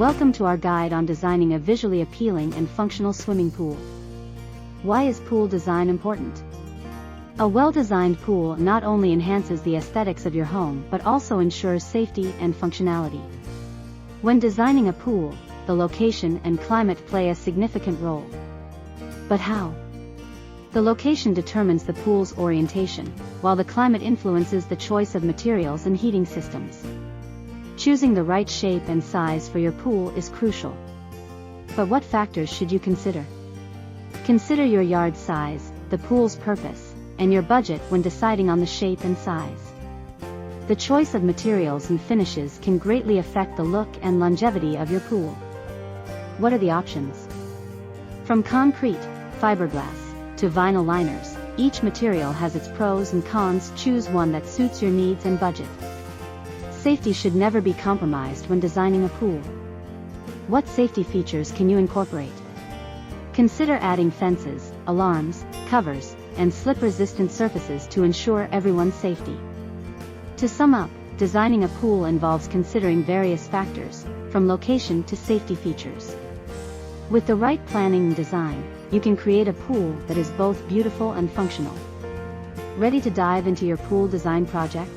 Welcome to our guide on designing a visually appealing and functional swimming pool. Why is pool design important? A well-designed pool not only enhances the aesthetics of your home but also ensures safety and functionality. When designing a pool, the location and climate play a significant role. But how? The location determines the pool's orientation, while the climate influences the choice of materials and heating systems. Choosing the right shape and size for your pool is crucial. But what factors should you consider? Consider your yard size, the pool's purpose, and your budget when deciding on the shape and size. The choice of materials and finishes can greatly affect the look and longevity of your pool. What are the options? From concrete, fiberglass, to vinyl liners, each material has its pros and cons. Choose one that suits your needs and budget. Safety should never be compromised when designing a pool. What safety features can you incorporate? Consider adding fences, alarms, covers, and slip-resistant surfaces to ensure everyone's safety. To sum up, designing a pool involves considering various factors, from location to safety features. With the right planning and design, you can create a pool that is both beautiful and functional. Ready to dive into your pool design project?